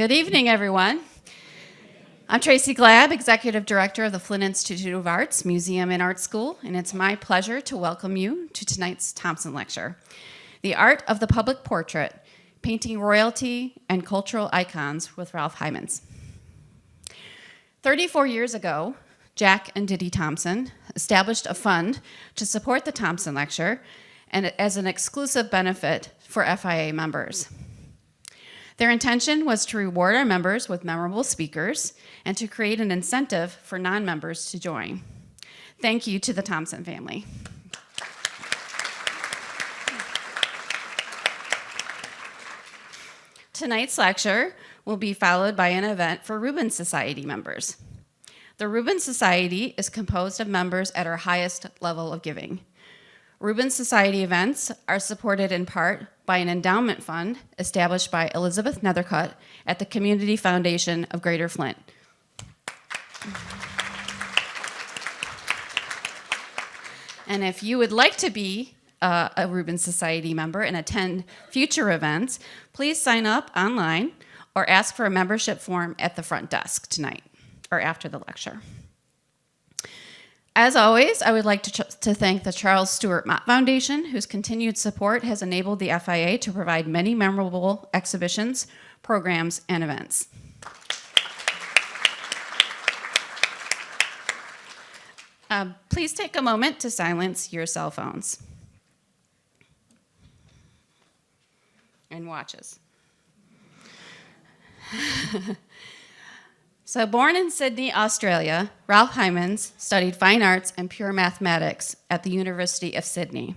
Good evening, everyone. I'm Tracy Glab, Executive Director of the Flint Institute of Arts Museum and Art School, and it's my pleasure to welcome you to tonight's Thompson Lecture, The Art of the Public Portrait, Painting Royalty and Cultural Icons with Ralph Hymans. 34 years ago, Jack and Diddy Thompson established a fund to support the Thompson Lecture and as an exclusive benefit for FIA members. Their intention was to reward our members with memorable speakers and to create an incentive for non-members to join. Thank you to the Thompson family. Tonight's lecture will be followed by an event for Rubens Society members. The Rubens Society is composed of members at our highest level of giving. Rubens Society events are supported in part by an endowment fund established by Elizabeth Nethercutt at the Community Foundation of Greater Flint. And if you would like to be a Rubens Society member and attend future events, please sign up online or ask for a membership form at the front desk tonight or after the lecture. As always, I would like to thank the Charles Stewart Mott Foundation, whose continued support has enabled the FIA to provide many memorable exhibitions, programs, and events. Please take a moment to silence your cell phones and watches. So born in Sydney, Australia, Ralph Hymans studied fine arts and pure mathematics at the University of Sydney.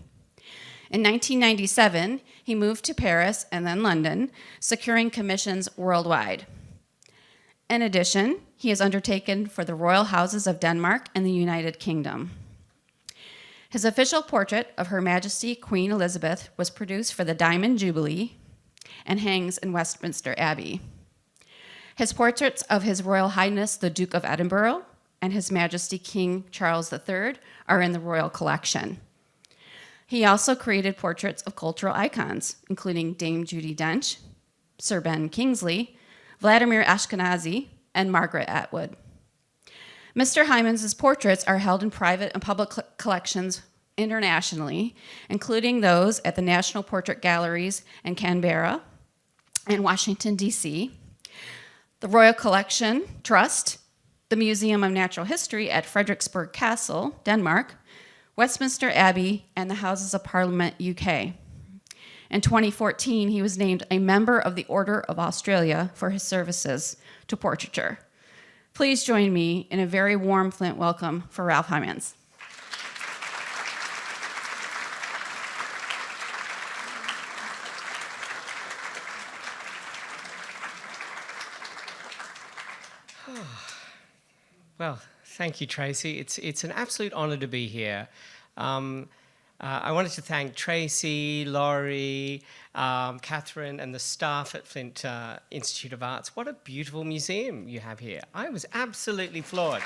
In 1997, he moved to Paris and then London, securing commissions worldwide. In addition, he has undertaken for the royal houses of Denmark and the United Kingdom. His official portrait of Her Majesty Queen Elizabeth was produced for the Diamond Jubilee and hangs in Westminster Abbey. His portraits of His Royal Highness the Duke of Edinburgh and His Majesty King Charles III are in the Royal Collection. He also created portraits of cultural icons, including Dame Judi Dench, Sir Ben Kingsley, Vladimir Ashkenazi, and Margaret Atwood. Mr. Hymans' portraits are held in private and public collections internationally, including those at the National Portrait Galleries in Canberra and Washington, D.C., the Royal Collection Trust, the Museum of Natural History at Frederiksborg Castle, Denmark, Westminster Abbey, and the Houses of Parliament, UK. In 2014, he was named a member of the Order of Australia for his services to portraiture. Please join me in a very warm Flint welcome for Ralph Hymans. Well, thank you, Tracy. It's an absolute honor to be here. I wanted to thank Tracy, Laurie, Catherine, and the staff at Flint Institute of Arts. What a beautiful museum you have here. I was absolutely floored.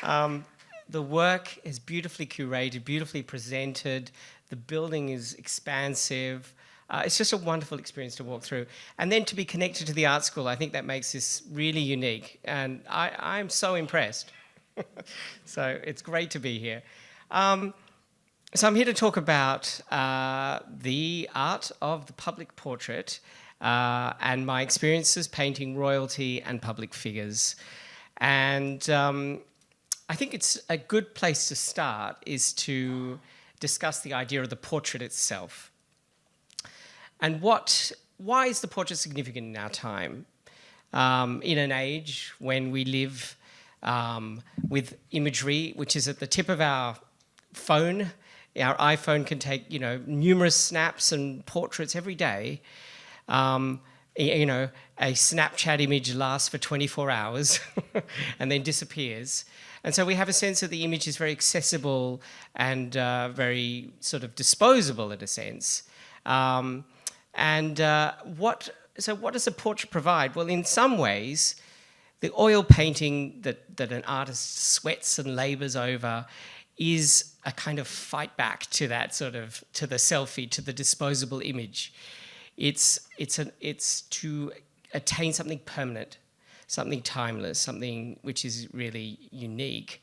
The work is beautifully curated, beautifully presented. The building is expansive. It's just a wonderful experience to walk through. And then to be connected to the art school, I think that makes this really unique. And I'm so impressed. So it's great to be here. So I'm here to talk about the art of the public portrait and my experiences painting royalty and public figures. And I think it's a good place to start is to discuss the idea of the portrait itself. And why is the portrait significant in our time? In an age when we live with imagery, which is at the tip of our phone. Our iPhone can take, numerous snaps and portraits every day. A Snapchat image lasts for 24 hours and then disappears. And so we have a sense that the image is very accessible and very sort of disposable in a sense. What does a portrait provide? Well, in some ways, the oil painting that an artist sweats and labors over is a kind of fight back to that sort of, to the selfie, to the disposable image. It's to attain something permanent, something timeless, something which is really unique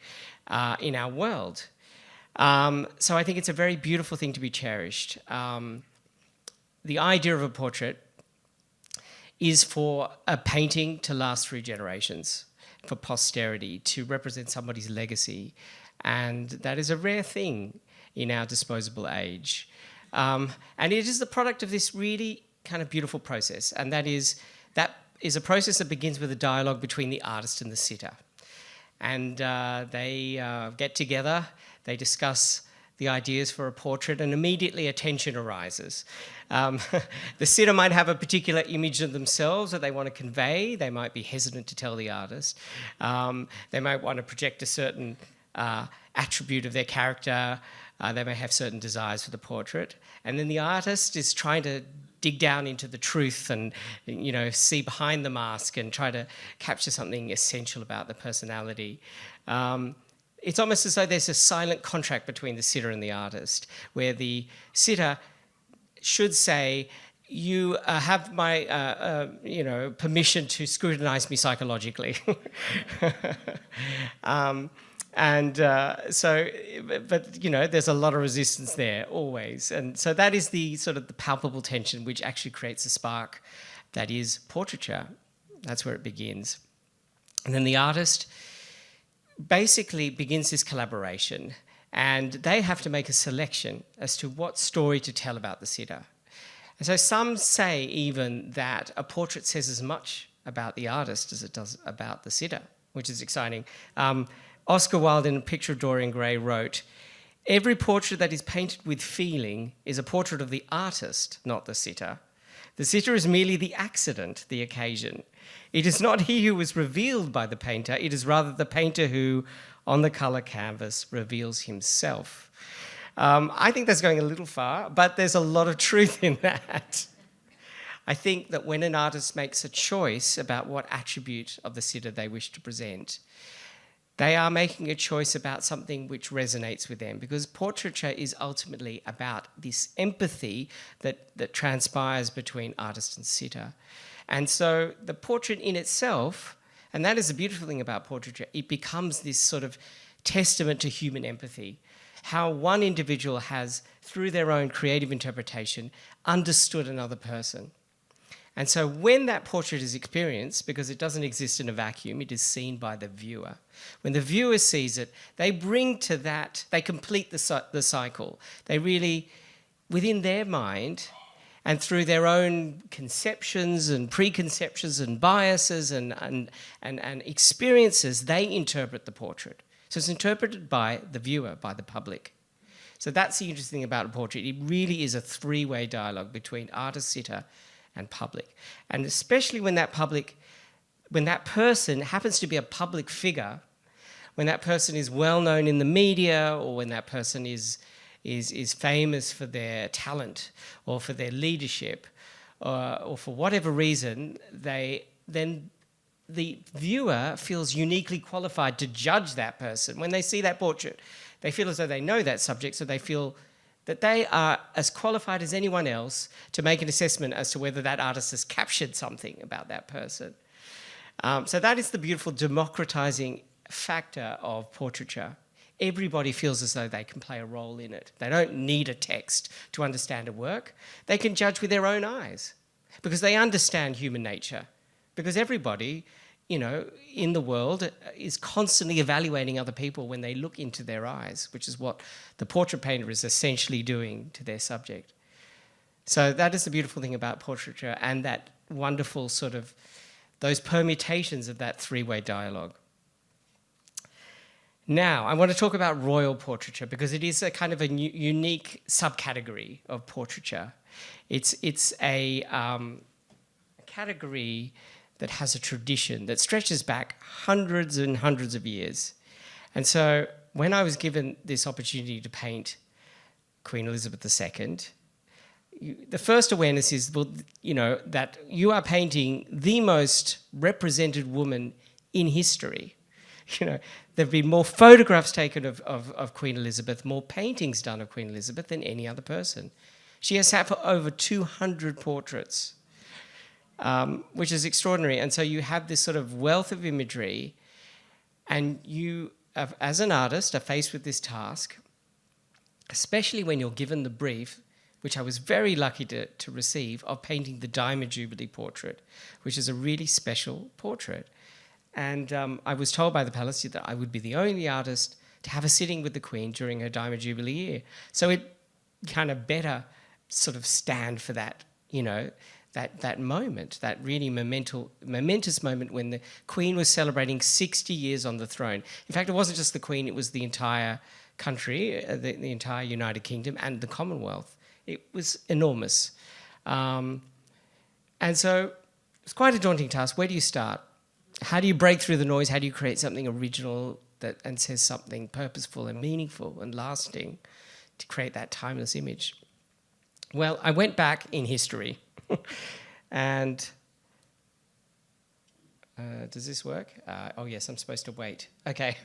in our world. So I think it's a very beautiful thing to be cherished. The idea of a portrait is for a painting to last through generations, for posterity, to represent somebody's legacy. And that is a rare thing in our disposable age. And it is the product of this really kind of beautiful process. And that is a process that begins with a dialogue between the artist and the sitter. And they get together, they discuss the ideas for a portrait, and immediately a tension arises. The sitter might have a particular image of themselves that they want to convey. They might be hesitant to tell the artist. They might want to project a certain attribute of their character. They may have certain desires for the portrait. And then the artist is trying to dig down into the truth and, see behind the mask and try to capture something essential about the personality. It's almost as though there's a silent contract between the sitter and the artist, where the sitter should say, you have my permission to scrutinize me psychologically. There's a lot of resistance there always. And so that is the sort of the palpable tension which actually creates a spark that is portraiture. That's where it begins. And then the artist basically begins this collaboration, and they have to make a selection as to what story to tell about the sitter. And so some say even that a portrait says as much about the artist as it does about the sitter, which is exciting. Oscar Wilde, in A Picture of Dorian Gray, wrote, "Every portrait that is painted with feeling is a portrait of the artist, not the sitter. The sitter is merely the accident, the occasion. It is not he who is revealed by the painter, it is rather the painter who, on the colour canvas, reveals himself." I think that's going a little far, but there's a lot of truth in that. I think that when an artist makes a choice about what attribute of the sitter they wish to present, they are making a choice about something which resonates with them, because portraiture is ultimately about this empathy that transpires between artist and sitter. And so the portrait in itself, and that is the beautiful thing about portraiture, it becomes this sort of testament to human empathy, how one individual has, through their own creative interpretation, understood another person. And so when that portrait is experienced, because it doesn't exist in a vacuum, it is seen by the viewer. When the viewer sees it, they bring to that, they complete the cycle. They really, within their mind, and through their own conceptions and preconceptions and biases and experiences, they interpret the portrait. So it's interpreted by the viewer, by the public. So that's the interesting thing about a portrait. It really is a three-way dialogue between artist, sitter, and public. And especially when that person happens to be a public figure, when that person is well known in the media, or when that person is famous for their talent or for their leadership, or for whatever reason, then the viewer feels uniquely qualified to judge that person. When they see that portrait, they feel as though they know that subject, so they feel that they are as qualified as anyone else to make an assessment as to whether that artist has captured something about that person. So that is the beautiful democratizing factor of portraiture. Everybody feels as though they can play a role in it. They don't need a text to understand a work. They can judge with their own eyes because they understand human nature. Because everybody, in the world is constantly evaluating other people when they look into their eyes, which is what the portrait painter is essentially doing to their subject. So that is the beautiful thing about portraiture, and that wonderful sort of, those permutations of that three-way dialogue. Now, I want to talk about royal portraiture, because it is a kind of a unique subcategory of portraiture. It's a category that has a tradition that stretches back hundreds and hundreds of years. And so when I was given this opportunity to paint Queen Elizabeth II, the first awareness is, that you are painting the most represented woman in history. There have been more photographs taken of Queen Elizabeth, more paintings done of Queen Elizabeth than any other person. She has sat for over 200 portraits, which is extraordinary. And so you have this sort of wealth of imagery, and you, as an artist, are faced with this task, especially when you're given the brief, which I was very lucky to receive, of painting the Diamond Jubilee portrait, which is a really special portrait. And I was told by the palace that I would be the only artist to have a sitting with the Queen during her Diamond Jubilee year. So it kind of better sort of stand for that, you know, that moment, that really momentous moment when the Queen was celebrating 60 years on the throne. In fact, it wasn't just the Queen, it was the entire country, the entire United Kingdom and the Commonwealth. It was enormous. And so it's quite a daunting task. Where do you start? How do you break through the noise? How do you create something original and says something purposeful and meaningful and lasting to create that timeless image? Well, I went back in history and does this work? Oh yes, I'm supposed to wait. Okay.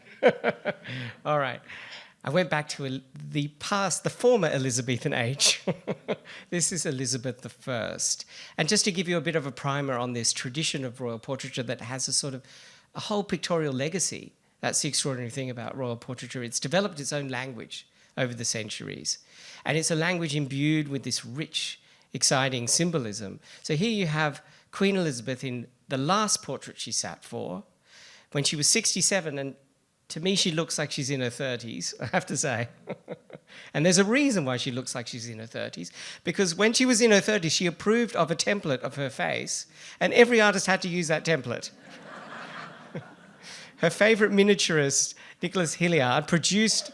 All right. I went back to the former Elizabethan age. This is Elizabeth I. And just to give you a bit of a primer on this tradition of royal portraiture that has a whole pictorial legacy. That's the extraordinary thing about royal portraiture. It's developed its own language over the centuries. And it's a language imbued with this rich, exciting symbolism. So here you have Queen Elizabeth in the last portrait she sat for, when she was 67, and to me, she looks like she's in her 30s, I have to say. And there's a reason why she looks like she's in her 30s, because when she was in her 30s, she approved of a template of her face, and every artist had to use that template. Her favourite miniaturist, Nicholas Hilliard, produced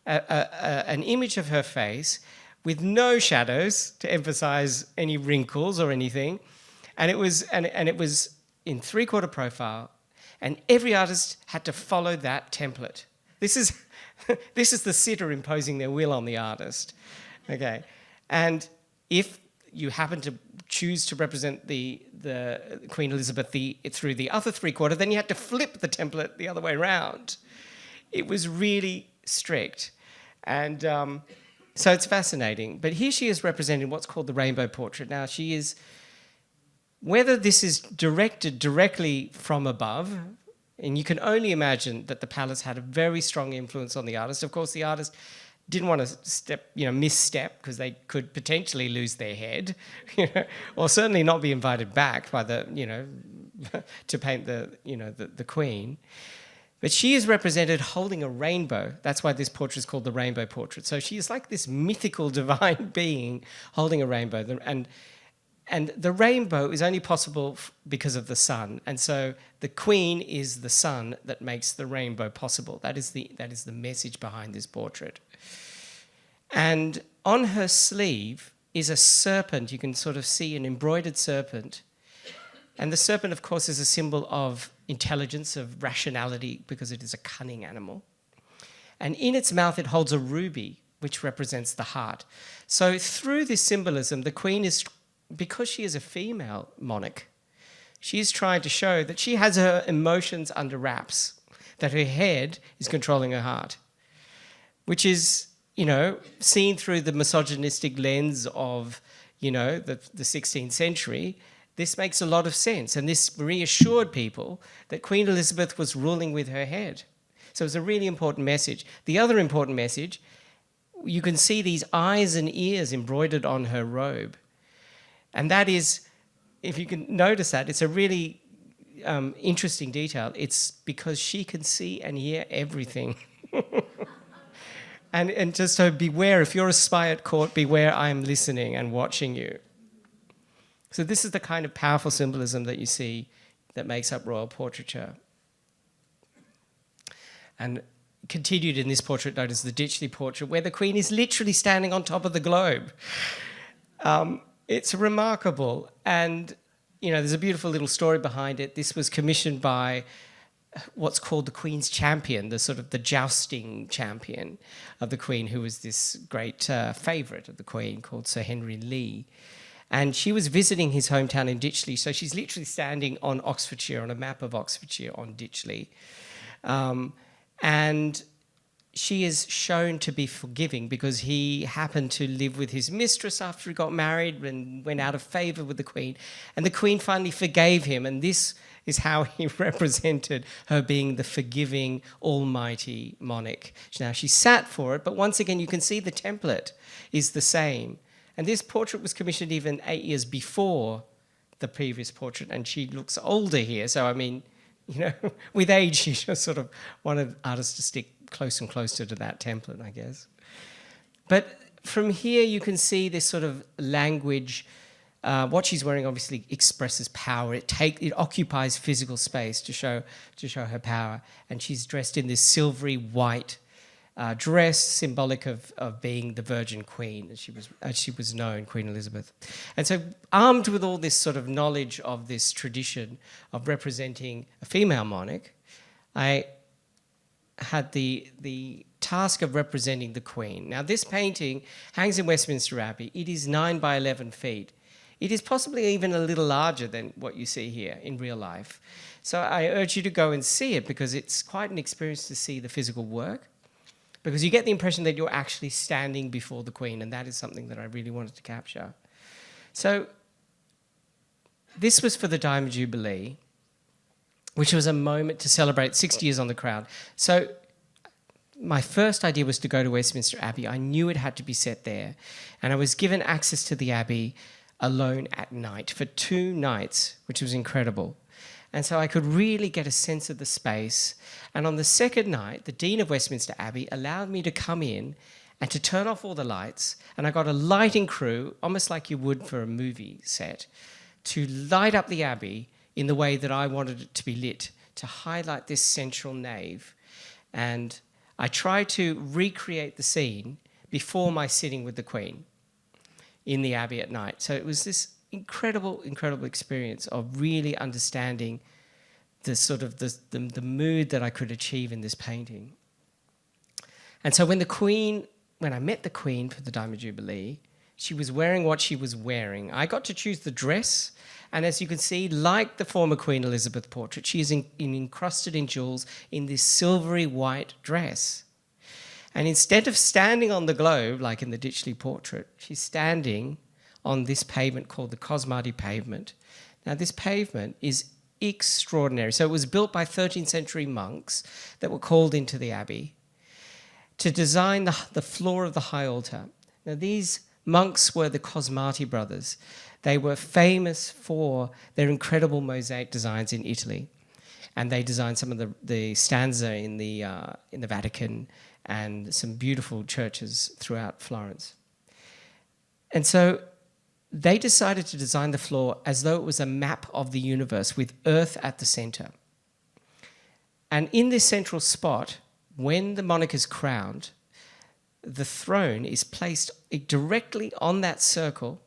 an image of her face with no shadows to emphasise any wrinkles or anything, and it was in three-quarter profile. And every artist had to follow that template. This is the sitter imposing their will on the artist. Okay, and if you happen to choose to represent the Queen Elizabeth through the other three-quarter, then you had to flip the template the other way around. It was really strict, and so it's fascinating. But here she is representing what's called the rainbow portrait. Now she is. Whether this is directed directly from above, and you can only imagine that the palace had a very strong influence on the artist. Of course, the artist didn't want to misstep, because they could potentially lose their head, or certainly not be invited back by to paint the Queen. But she is represented holding a rainbow. That's why this portrait is called the rainbow portrait. So she is like this mythical divine being holding a rainbow, and the rainbow is only possible because of the sun. And so the Queen is the sun that makes the rainbow possible. That is the message behind this portrait. And on her sleeve is a serpent. You can sort of see an embroidered serpent. And the serpent, of course, is a symbol of intelligence, of rationality, because it is a cunning animal. And in its mouth it holds a ruby, which represents the heart. So through this symbolism, the Queen is, because she is a female monarch, she is trying to show that she has her emotions under wraps, that her head is controlling her heart, which is, seen through the misogynistic lens of, the 16th century. This makes a lot of sense, and this reassured people that Queen Elizabeth was ruling with her head. So it's a really important message. The other important message, you can see these eyes and ears embroidered on her robe. And that is, if you can notice that, it's a really interesting detail. It's because she can see and hear everything. and just so beware, if you're a spy at court, beware, I am listening and watching you. So this is the kind of powerful symbolism that you see that makes up royal portraiture. And continued in this portrait known as the Ditchley portrait, where the Queen is literally standing on top of the globe. It's remarkable, and there's a beautiful little story behind it. This was commissioned by what's called the Queen's champion, the jousting champion of the Queen, who was this great favourite of the Queen called Sir Henry Lee. And she was visiting his hometown in Ditchley, so she's literally standing on Oxfordshire, on a map of Oxfordshire on Ditchley. And she is shown to be forgiving because he happened to live with his mistress after he got married and went out of favour with the Queen. And the Queen finally forgave him, and this is how he represented her being the forgiving, almighty monarch. Now, she sat for it, but once again, you can see the template is the same. And this portrait was commissioned even 8 years before the previous portrait, and she looks older here. So, I mean, you know, with age, she just sort of wanted artists to stick close and closer to that template, I guess. But from here, you can see this sort of language. What she's wearing obviously expresses power. It occupies physical space to show her power. And she's dressed in this silvery white dress, symbolic of being the Virgin Queen, as she was known, Queen Elizabeth. And so, armed with all this sort of knowledge of this tradition of representing a female monarch, I had the task of representing the Queen. Now, this painting hangs in Westminster Abbey. It is 9 by 11 feet. It is possibly even a little larger than what you see here in real life. So I urge you to go and see it, because it's quite an experience to see the physical work, because you get the impression that you're actually standing before the Queen, and that is something that I really wanted to capture. So this was for the Diamond Jubilee, which was a moment to celebrate 60 years on the crown. So my first idea was to go to Westminster Abbey. I knew it had to be set there. And I was given access to the Abbey alone at night for 2 nights, which was incredible. And so I could really get a sense of the space. And on the second night, the Dean of Westminster Abbey allowed me to come in and to turn off all the lights. And I got a lighting crew, almost like you would for a movie set, to light up the Abbey in the way that I wanted it to be lit, to highlight this central nave. And I tried to recreate the scene before my sitting with the Queen in the Abbey at night. So it was this incredible, incredible experience of really understanding the sort of the mood that I could achieve in this painting. And so when I met the Queen for the Diamond Jubilee, she was wearing what she was wearing. I got to choose the dress, and as you can see, like the former Queen Elizabeth portrait, she is encrusted in jewels in this silvery white dress. And instead of standing on the globe, like in the Ditchley portrait, she's standing on this pavement called the Cosmati pavement. Now, this pavement is extraordinary. So it was built by 13th century monks that were called into the Abbey to design the floor of the high altar. Now, these monks were the Cosmati brothers. They were famous for their incredible mosaic designs in Italy. And they designed some of the stanza in the Vatican and some beautiful churches throughout Florence. And so they decided to design the floor as though it was a map of the universe with Earth at the center. And in this central spot, when the monarch is crowned, the throne is placed directly on that circle,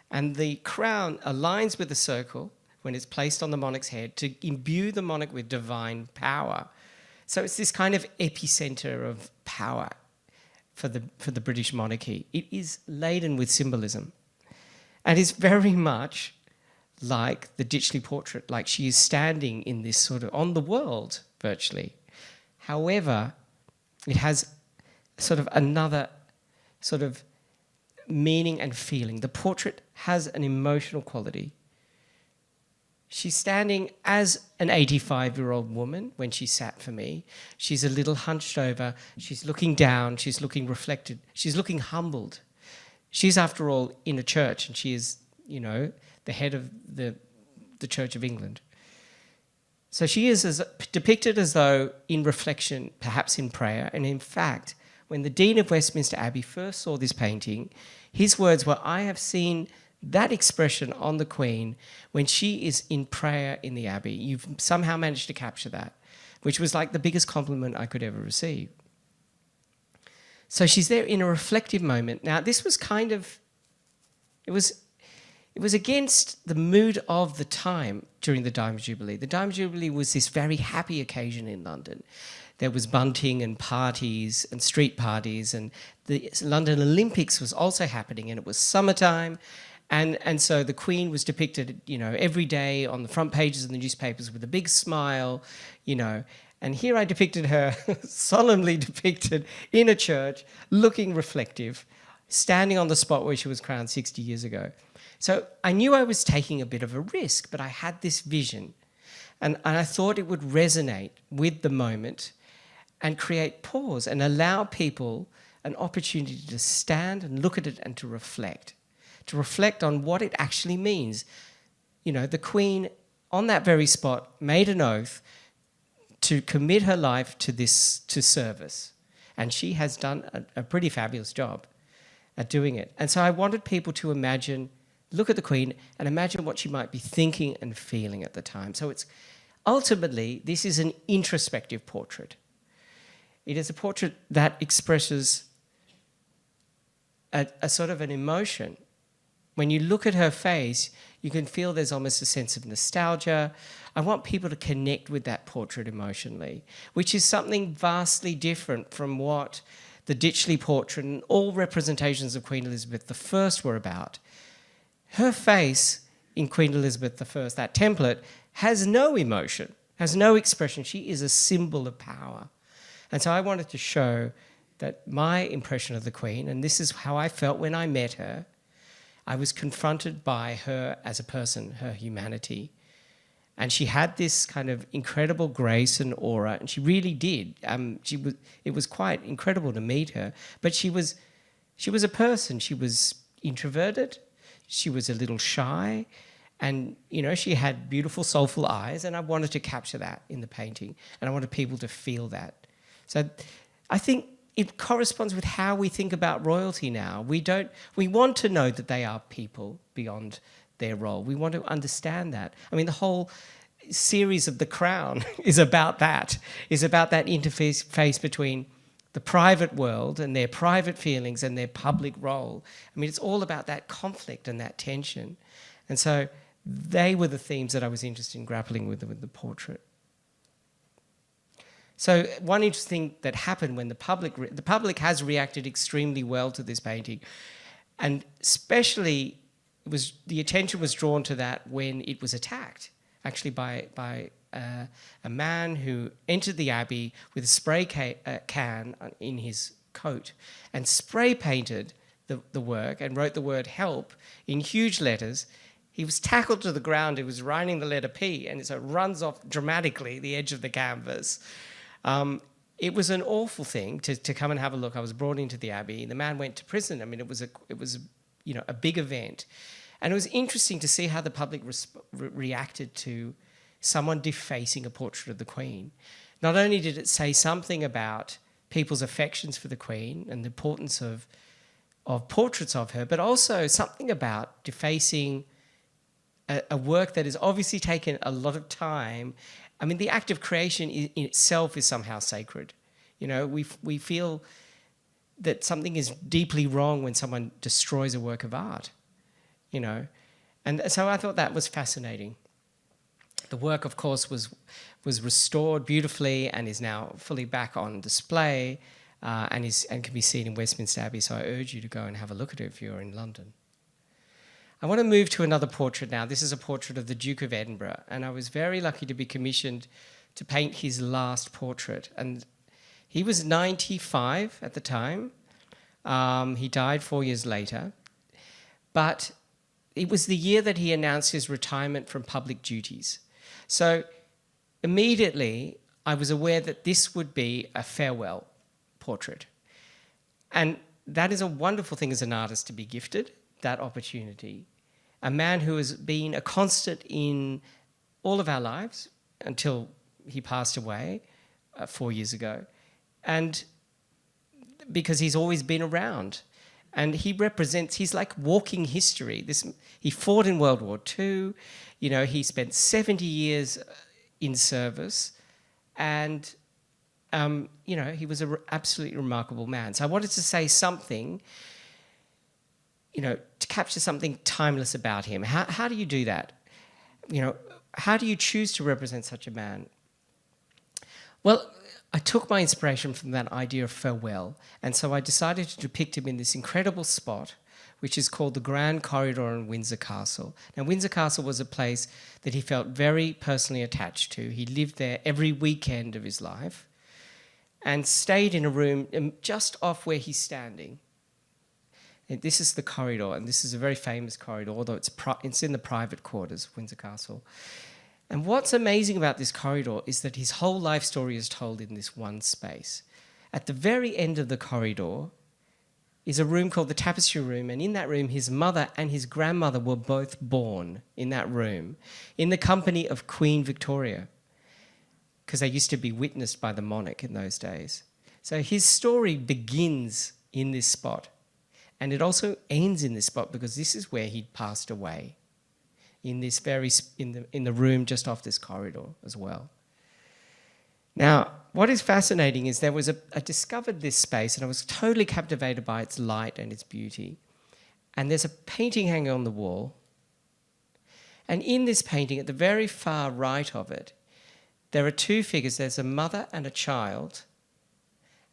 and the crown aligns with the circle when it's placed on the monarch's head to imbue the monarch with divine power. So it's this kind of epicenter of power for the British monarchy. It is laden with symbolism, and is very much like the Ditchley portrait, like she is standing in this sort of on the world virtually. However, it has sort of another sort of meaning and feeling. The portrait has an emotional quality. She's standing as an 85-year-old woman when she sat for me. She's a little hunched over. She's looking down. She's looking reflected. She's looking humbled. She's, after all, in a church, and she is, you know, the head of the Church of England. So she is depicted as though in reflection, perhaps in prayer. And in fact, when the Dean of Westminster Abbey first saw this painting, his words were, "I have seen that expression on the Queen when she is in prayer in the Abbey. You've somehow managed to capture that," which was like the biggest compliment I could ever receive. So she's there in a reflective moment. Now, this was kind of, it was against the mood of the time during the Diamond Jubilee. The Diamond Jubilee was this very happy occasion in London. There was bunting and parties and street parties, and the London Olympics was also happening, and it was summertime. And so the Queen was depicted, you know, every day on the front pages of the newspapers with a big smile, you know, And here I depicted her, solemnly depicted in a church, looking reflective, standing on the spot where she was crowned 60 years ago. So I knew I was taking a bit of a risk, but I had this vision. And I thought it would resonate with the moment and create pause and allow people an opportunity to stand and look at it and to reflect on what it actually means. You know, the Queen on that very spot made an oath to commit her life to service. And she has done a pretty fabulous job at doing it. And so I wanted people to look at the Queen and imagine what she might be thinking and feeling at the time. So ultimately, this is an introspective portrait. It is a portrait that expresses a sort of an emotion. When you look at her face, you can feel there's almost a sense of nostalgia. I want people to connect with that portrait emotionally, which is something vastly different from what the Ditchley portrait and all representations of Queen Elizabeth I were about. Her face in Queen Elizabeth I, that template, has no emotion, has no expression. She is a symbol of power. And so I wanted to show that my impression of the Queen, and this is how I felt when I met her, I was confronted by her as a person, her humanity. And she had this kind of incredible grace and aura, and she really did. It was quite incredible to meet her. But she was a person. She was introverted. She was a little shy. And, you know, she had beautiful, soulful eyes, and I wanted to capture that in the painting. And I wanted people to feel that. So I think it corresponds with how we think about royalty now. We want to know that they are people beyond their role. We want to understand that. I mean, the whole series of The Crown is about that interface between the private world and their private feelings and their public role. I mean, it's all about that conflict and that tension. And so they were the themes that I was interested in grappling with the portrait. So one interesting thing that happened when the public has reacted extremely well to this painting, and especially the attention was drawn to that when it was attacked, actually by a man who entered the Abbey with a spray can in his coat and spray painted the work and wrote the word "help" in huge letters. He was tackled to the ground. He was writing the letter P, and so it runs off dramatically the edge of the canvas. It was an awful thing to come and have a look. I was brought into the Abbey. The man went to prison. I mean, it was a big event, and it was interesting to see how the public reacted to someone defacing a portrait of the Queen. Not only did it say something about people's affections for the Queen and the importance of portraits of her, but also something about defacing a work that has obviously taken a lot of time. I mean, the act of creation in itself is somehow sacred. You know, we feel that something is deeply wrong when someone destroys a work of art, you know. And so I thought that was fascinating. The work, of course, was restored beautifully and is now fully back on display and can be seen in Westminster Abbey. So I urge you to go and have a look at it if you're in London. I want to move to another portrait now. This is a portrait of the Duke of Edinburgh, and I was very lucky to be commissioned to paint his last portrait. And he was 95 at the time. He died 4 years later. But it was the year that he announced his retirement from public duties. So immediately I was aware that this would be a farewell portrait. And that is a wonderful thing as an artist to be gifted, that opportunity. A man who has been a constant in all of our lives until he passed away 4 years ago. And because he's always been around. And he's like walking history. He fought in World War II. You know, he spent 70 years in service. And, you know, he was an absolutely remarkable man. So I wanted to say something, you know, to capture something timeless about him. How do you do that? You know, how do you choose to represent such a man? Well, I took my inspiration from that idea of farewell, and so I decided to depict him in this incredible spot which is called the Grand Corridor in Windsor Castle. Now, Windsor Castle was a place that he felt very personally attached to. He lived there every weekend of his life and stayed in a room just off where he's standing. And this is the corridor, and this is a very famous corridor, although it's in the private quarters of Windsor Castle. And what's amazing about this corridor is that his whole life story is told in this one space. At the very end of the corridor is a room called the Tapestry Room, and in that room his mother and his grandmother were both born in that room in the company of Queen Victoria, because they used to be witnessed by the monarch in those days. So his story begins in this spot, and it also ends in this spot because this is where he'd passed away, in this in the room just off this corridor as well. Now, what is fascinating is I discovered this space and I was totally captivated by its light and its beauty. And there's a painting hanging on the wall. And in this painting, at the very far right of it, there are two figures. There's a mother and a child.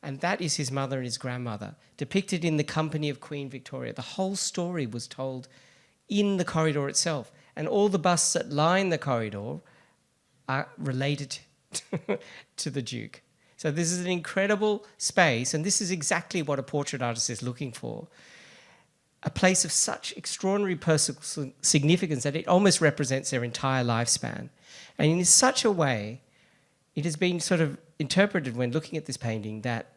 And that is his mother and his grandmother, depicted in the company of Queen Victoria. The whole story was told in the corridor itself. And all the busts that line the corridor are related to the Duke. So this is an incredible space, and this is exactly what a portrait artist is looking for. A place of such extraordinary personal significance that it almost represents their entire lifespan. And in such a way, it has been sort of interpreted when looking at this painting that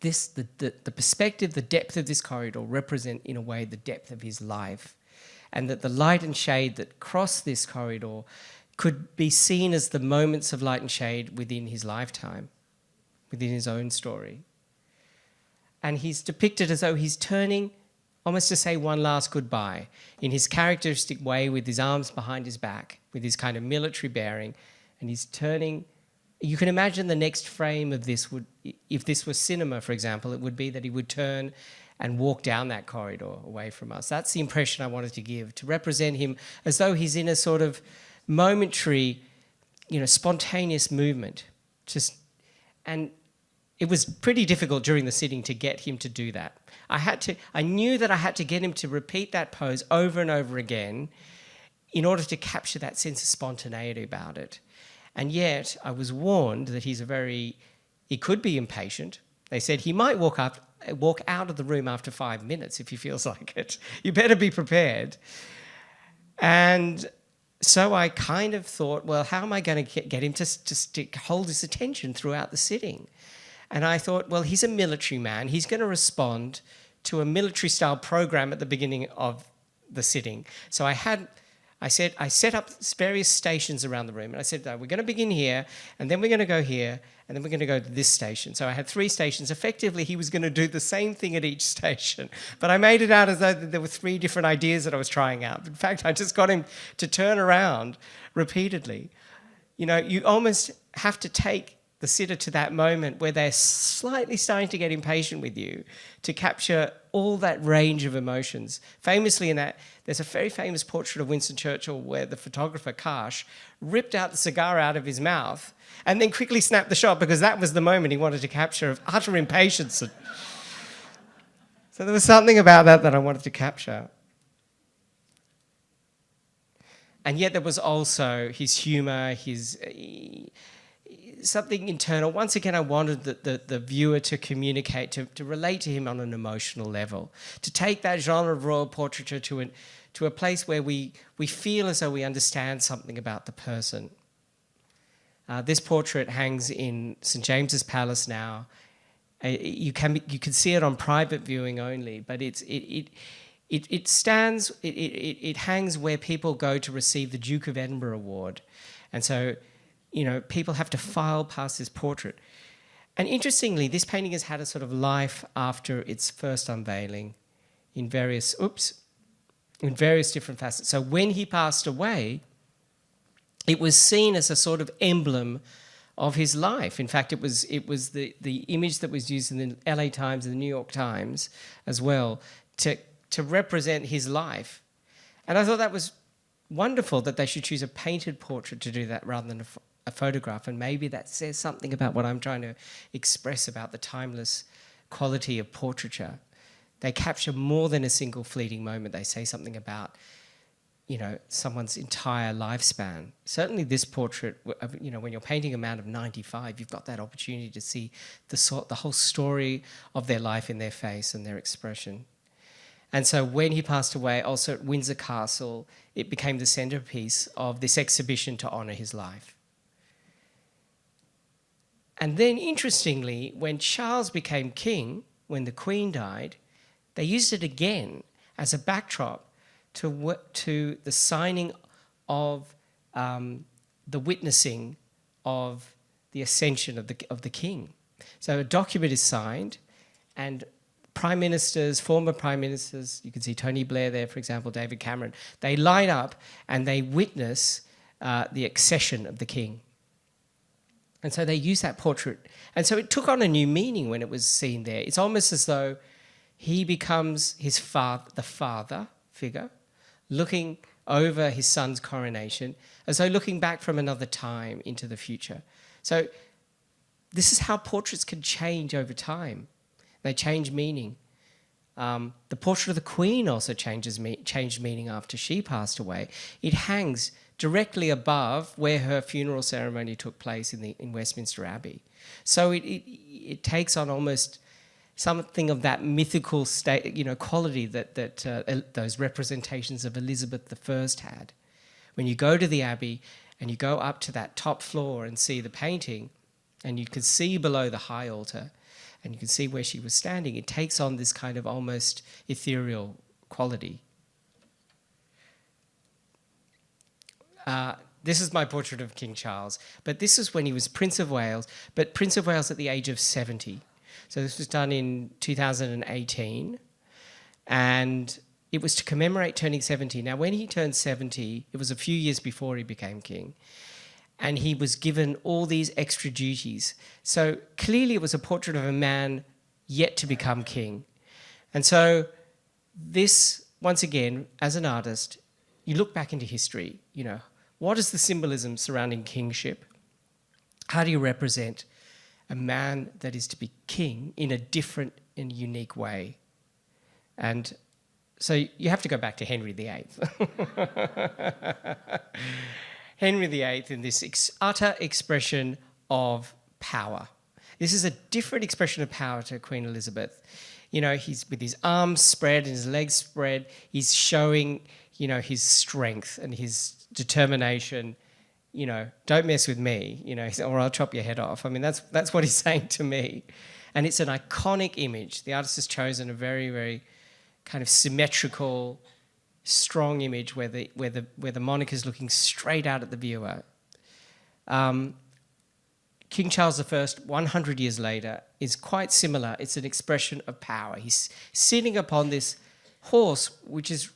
the perspective, the depth of this corridor represent in a way the depth of his life, and that the light and shade that cross this corridor could be seen as the moments of light and shade within his lifetime, within his own story. And he's depicted as though he's turning almost to say one last goodbye in his characteristic way, with his arms behind his back, with his kind of military bearing, and he's turning. You can imagine the next frame of this would, if this was cinema, for example, it would be that he would turn and walk down that corridor away from us. That's the impression I wanted to give, to represent him as though he's in a sort of momentary, spontaneous movement. And it was pretty difficult during the sitting to get him to do that. I knew that I had to get him to repeat that pose over and over again in order to capture that sense of spontaneity about it. And yet I was warned that he could be impatient. They said he might walk out of the room after 5 minutes if he feels like it. You better be prepared. And so I kind of thought, well, how am I going to get him to hold his attention throughout the sitting? And I thought, well, he's a military man. He's going to respond to a military-style program at the beginning of the sitting. So I set up various stations around the room. And I said, no, we're going to begin here, and then we're going to go here, and then we're going to go to this station. So I had 3 stations. Effectively, he was going to do the same thing at each station. But I made it out as though there were 3 different ideas that I was trying out. In fact, I just got him to turn around repeatedly. You almost have to take the sitter to that moment where they're slightly starting to get impatient with you to capture all that range of emotions. Famously in that, there's a very famous portrait of Winston Churchill where the photographer, Karsh, ripped out the cigar out of his mouth and then quickly snapped the shot because that was the moment he wanted to capture of utter impatience. So there was something about that I wanted to capture. And yet there was also his humour, something internal. Once again, I wanted the viewer to communicate, to relate to him on an emotional level, to take that genre of royal portraiture to a place where we feel as though we understand something about the person. This portrait hangs in St James's Palace now. You can see it on private viewing only, but it hangs where people go to receive the Duke of Edinburgh Award, and so people have to file past this portrait. And interestingly, this painting has had a sort of life after its first unveiling in various different facets. So when he passed away, it was seen as a sort of emblem of his life. In fact, it was the image that was used in the LA Times and the New York Times as well to represent his life. And I thought that was wonderful that they should choose a painted portrait to do that rather than a photograph, and maybe that says something about what I'm trying to express about the timeless quality of portraiture, They capture more than a single fleeting moment. They say something about, someone's entire lifespan. Certainly this portrait, when you're painting a man of 95, you've got that opportunity to see the whole story of their life in their face and their expression. And so when he passed away, also at Windsor Castle, it became the centrepiece of this exhibition to honour his life. And then, interestingly, when Charles became king, when the Queen died, they used it again as a backdrop to the signing of the witnessing of the ascension of the king. So a document is signed, and prime ministers, former prime ministers, you can see Tony Blair there, for example, David Cameron, they line up and they witness the accession of the king. And so they use that portrait. And so it took on a new meaning when it was seen there. It's almost as though he becomes the father figure, looking over his son's coronation, as though looking back from another time into the future. So this is how portraits can change over time. They change meaning. The portrait of the Queen also changed meaning after she passed away. It hangs directly above where her funeral ceremony took place in Westminster Abbey. So it takes on almost something of that mythical quality that those representations of Elizabeth I had. When you go to the Abbey and you go up to that top floor and see the painting, and you can see below the high altar, and you can see where she was standing, it takes on this kind of almost ethereal quality. This is my portrait of King Charles, but this is when he was Prince of Wales, but Prince of Wales at the age of 70. So this was done in 2018, and it was to commemorate turning 70. Now, when he turned 70, it was a few years before he became king, and he was given all these extra duties. So clearly it was a portrait of a man yet to become king. And so this, once again, as an artist, you look back into history, what is the symbolism surrounding kingship? How do you represent a man that is to be king in a different and unique way? And so you have to go back to Henry VIII. Henry VIII in this utter expression of power. This is a different expression of power to Queen Elizabeth. He's with his arms spread and his legs spread. He's showing, his strength and his determination. Don't mess with me, or I'll chop your head off. I mean, that's what he's saying to me. And it's an iconic image. The artist has chosen a very, very kind of symmetrical, strong image where the monarch is looking straight out at the viewer. King Charles I, 100 years later, is quite similar. It's an expression of power. He's sitting upon this horse, which is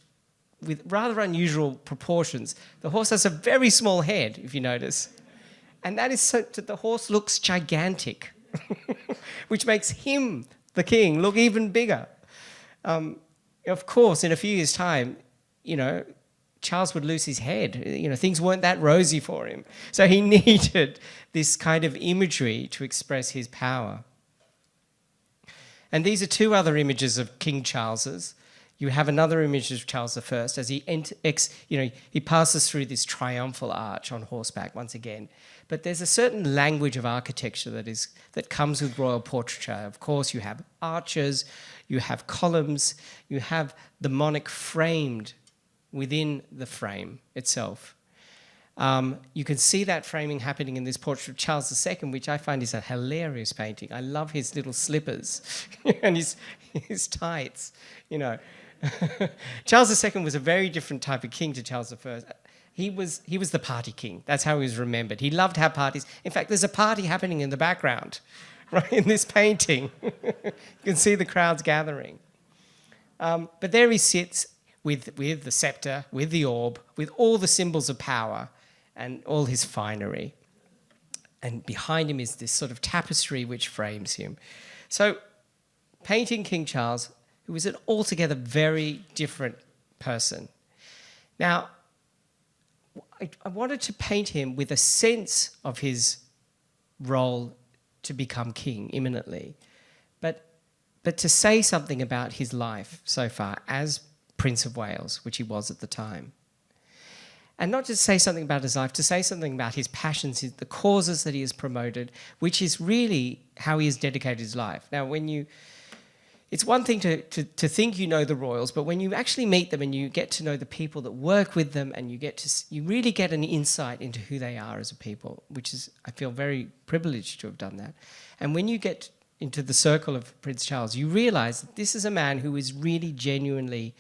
with rather unusual proportions. The horse has a very small head, if you notice. And that is so that the horse looks gigantic, which makes him, the king, look even bigger. Of course, in a few years' time, Charles would lose his head. Things weren't that rosy for him. So he needed this kind of imagery to express his power. And these are two other images of King Charles's. You have another image of Charles I as he passes through this triumphal arch on horseback once again. But there's a certain language of architecture that comes with royal portraiture. Of course, you have arches, you have columns, you have the monarch framed within the frame itself. You can see that framing happening in this portrait of Charles II, which I find is a hilarious painting. I love his little slippers and his tights, Charles II was a very different type of king to Charles I. He was the party king. That's how he was remembered. He loved to have parties. In fact, there's a party happening in the background, right, in this painting. You can see the crowds gathering. But there he sits with the scepter, with the orb, with all the symbols of power and all his finery. And behind him is this sort of tapestry which frames him. So painting King Charles, who was an altogether very different person. Now, I wanted to paint him with a sense of his role to become king imminently, but but to say something about his life so far as Prince of Wales, which he was at the time. And not just say something about his life, to say something about his passions, the causes that he has promoted, which is really how he has dedicated his life. Now, it's one thing to think you know the royals, but when you actually meet them and you get to know the people that work with them, and you really get an insight into who they are as a people, which is, I feel very privileged to have done that. And when you get into the circle of Prince Charles, you realise that this is a man who is really genuinely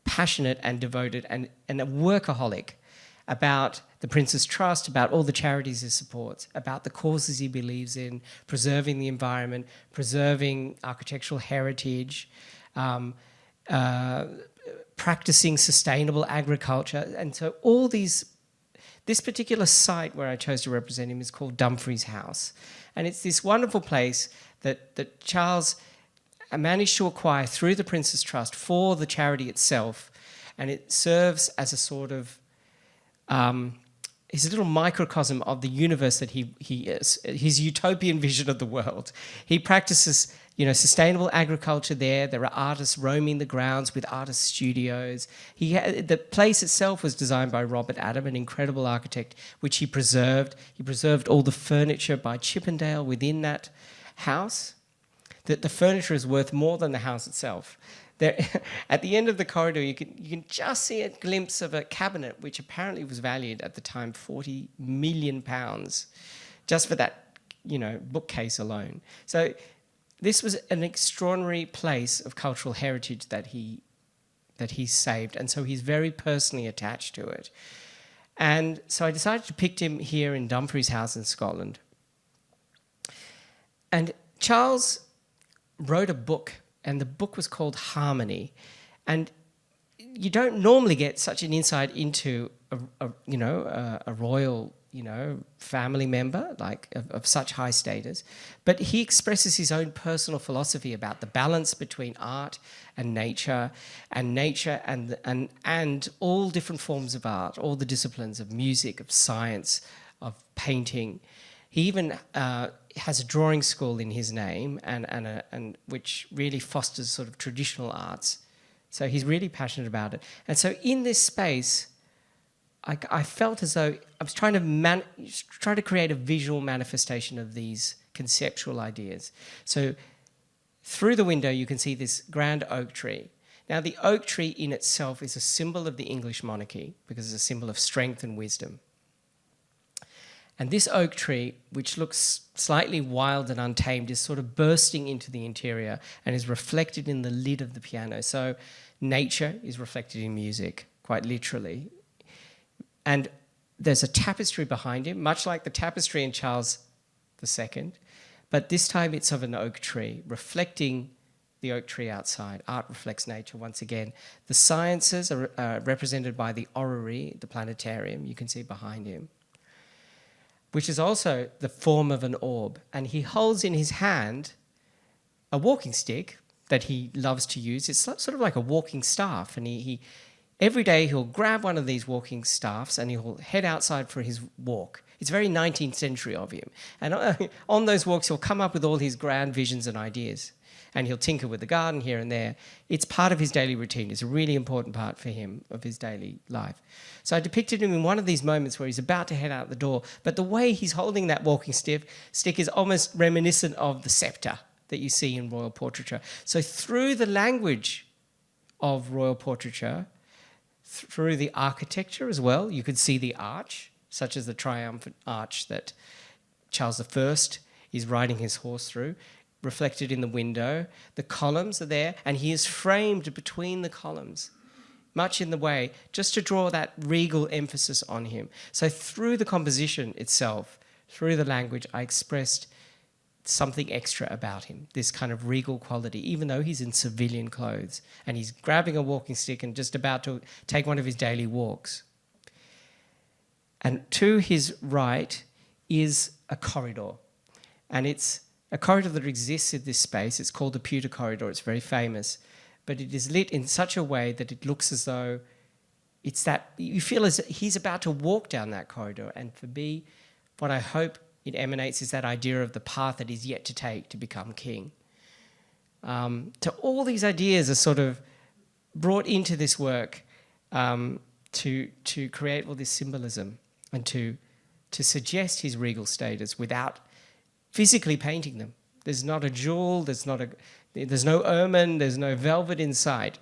passionate and devoted and a workaholic about the Prince's Trust, about all the charities he supports, about the causes he believes in, preserving the environment, preserving architectural heritage, practicing sustainable agriculture. And so all this particular site where I chose to represent him is called Dumfries House. And it's this wonderful place that Charles managed to acquire through the Prince's Trust for the charity itself. And it serves as a sort of his little microcosm of the universe that he is, his utopian vision of the world. He practices, sustainable agriculture there. There are artists roaming the grounds with artist studios. The place itself was designed by Robert Adam, an incredible architect, which he preserved. He preserved all the furniture by Chippendale within that house. The furniture is worth more than the house itself. There, at the end of the corridor, you can just see a glimpse of a cabinet which apparently was valued at the time £40 million, just for that, bookcase alone. So this was an extraordinary place of cultural heritage that he saved, and so he's very personally attached to it. And so I decided to pick him here in Dumfries House in Scotland. And Charles wrote a book, and the book was called Harmony. And you don't normally get such an insight into a royal, family member of such high status. But he expresses his own personal philosophy about the balance between art and nature and all different forms of art, all the disciplines of music, of science, of painting. He even has a drawing school in his name, and which really fosters sort of traditional arts. So he's really passionate about it. And so in this space, I felt as though I was trying to create a visual manifestation of these conceptual ideas. So through the window, you can see this grand oak tree. Now, the oak tree in itself is a symbol of the English monarchy because it's a symbol of strength and wisdom. And this oak tree, which looks slightly wild and untamed, is sort of bursting into the interior and is reflected in the lid of the piano. So nature is reflected in music, quite literally. And there's a tapestry behind him, much like the tapestry in Charles II, but this time it's of an oak tree, reflecting the oak tree outside. Art reflects nature once again. The sciences are represented by the orrery, the planetarium, you can see behind him, which is also the form of an orb. And he holds in his hand a walking stick that he loves to use. It's sort of like a walking staff. And he every day he'll grab one of these walking staffs and he'll head outside for his walk. It's very 19th century of him. And on those walks, he'll come up with all his grand visions and ideas. And he'll tinker with the garden here and there. It's part of his daily routine. It's a really important part for him of his daily life. So I depicted him in one of these moments where he's about to head out the door, but the way he's holding that walking stick is almost reminiscent of the sceptre that you see in royal portraiture. So through the language of royal portraiture, through the architecture as well, you could see the arch, such as the triumphant arch that Charles I is riding his horse through, reflected in the window. The columns are there, and he is framed between the columns, much in the way, just to draw that regal emphasis on him. So through the composition itself, through the language, I expressed something extra about him, this kind of regal quality, even though he's in civilian clothes and he's grabbing a walking stick and just about to take one of his daily walks. And to his right is a corridor, and it's a corridor that exists in this space. It's called the Pewter Corridor. It's very famous, but it is lit in such a way that it looks as though it's that you feel as he's about to walk down that corridor. And for me, what I hope it emanates is that idea of the path that he's yet to take to become king. So all these ideas are sort of brought into this work to create all this symbolism and to suggest his regal status without physically painting them. There's not a jewel, there's no ermine, there's no velvet in sight.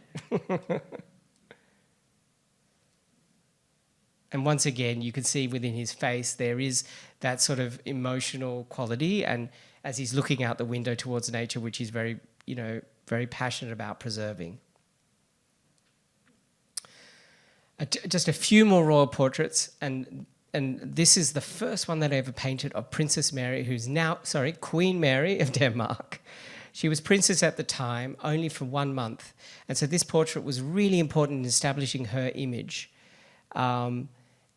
And once again, you can see within his face there is that sort of emotional quality, and as he's looking out the window towards nature, which he's very, very passionate about preserving. Just a few more royal portraits, and this is the first one that I ever painted of Princess Mary, who's now, Queen Mary of Denmark. She was princess at the time, only for 1 month. And so this portrait was really important in establishing her image.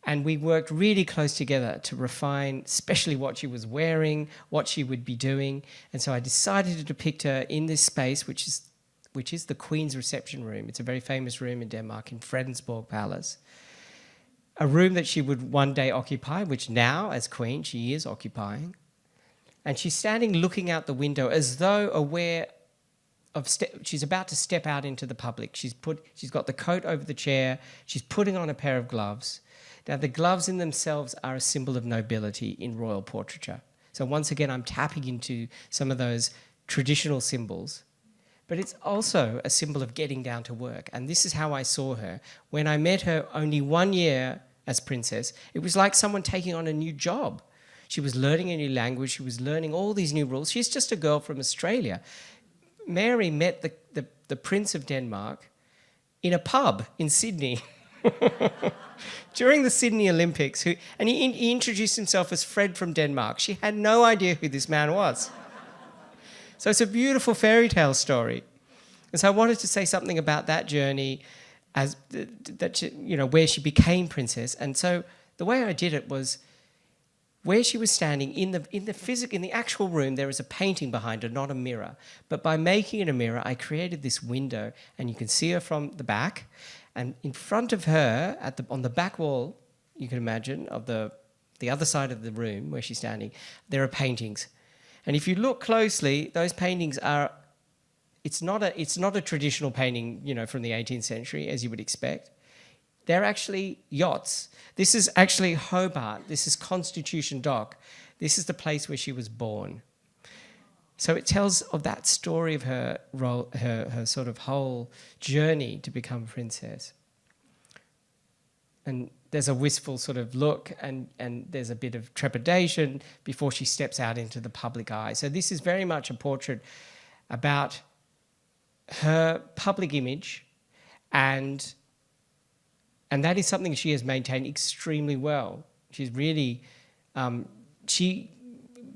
And we worked really close together to refine, especially what she was wearing, what she would be doing. And so I decided to depict her in this space, which is the Queen's reception room. It's a very famous room in Denmark, in Fredensborg Palace. A room that she would one day occupy, which now, as Queen, she is occupying. And she's standing looking out the window as though aware of she's about to step out into the public. She's got the coat over the chair. She's putting on a pair of gloves. Now, the gloves in themselves are a symbol of nobility in royal portraiture. So once again, I'm tapping into some of those traditional symbols. But it's also a symbol of getting down to work. And this is how I saw her. When I met her only 1 year as princess, it was like someone taking on a new job. She was learning a new language. She was learning all these new rules. She's just a girl from Australia. Mary met the Prince of Denmark in a pub in Sydney during the Sydney Olympics. And he introduced himself as Fred from Denmark. She had no idea who this man was. So it's a beautiful fairy tale story. And so I wanted to say something about that journey, as where she became princess. And so the way I did it was, where she was standing in the actual room, there is a painting behind her, not a mirror. But by making it a mirror, I created this window, and you can see her from the back. And in front of her, on the back wall, you can imagine, of the other side of the room where she's standing, there are paintings. And if you look closely, those paintings are. It's not a traditional painting, from the 18th century, as you would expect. They're actually yachts. This is actually Hobart. This is Constitution Dock. This is the place where she was born. So it tells of that story of her sort of whole journey to become princess. And there's a wistful sort of look, and there's a bit of trepidation before she steps out into the public eye. So this is very much a portrait about her public image, and that is something she has maintained extremely well. She's really,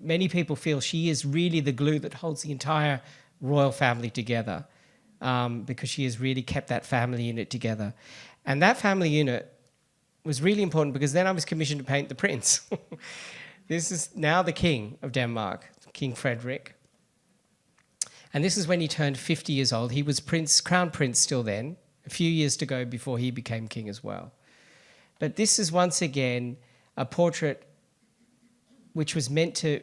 many people feel she is really the glue that holds the entire royal family together, because she has really kept that family unit together. And that family unit was really important, because then I was commissioned to paint the prince. This is now the King of Denmark, King Frederick. And this is when he turned 50 years old. He was crown prince still then, a few years to go before he became king as well. But this is once again a portrait which was meant to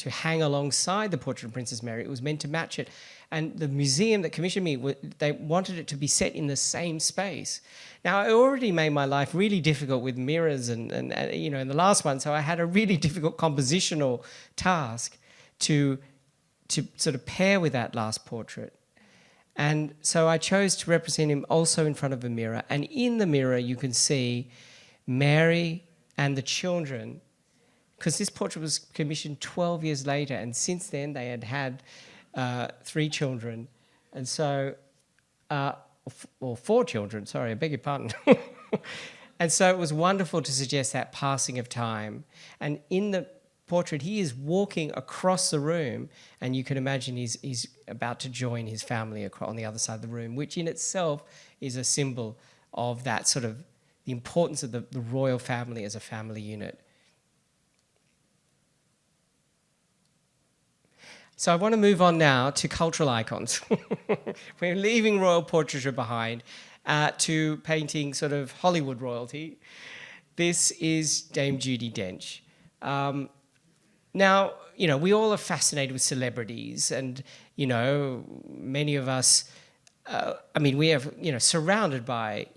hang alongside the portrait of Princess Mary. It was meant to match it. And the museum that commissioned me, they wanted it to be set in the same space. Now, I already made my life really difficult with mirrors and in the last one, so I had a really difficult compositional task to sort of pair with that last portrait. And so I chose to represent him also in front of a mirror. And in the mirror, you can see Mary and the children, because this portrait was commissioned 12 years later. And since then, they had 3 children. And so, or 4 children, sorry, I beg your pardon. And so it was wonderful to suggest that passing of time. And in the portrait, he is walking across the room, and you can imagine he's about to join his family on the other side of the room, which in itself is a symbol of that sort of the importance of the royal family as a family unit. So I want to move on now to cultural icons. We're leaving royal portraiture behind to painting sort of Hollywood royalty. This is Dame Judi Dench. Now, we all are fascinated with celebrities, and, many of us, we have, surrounded by,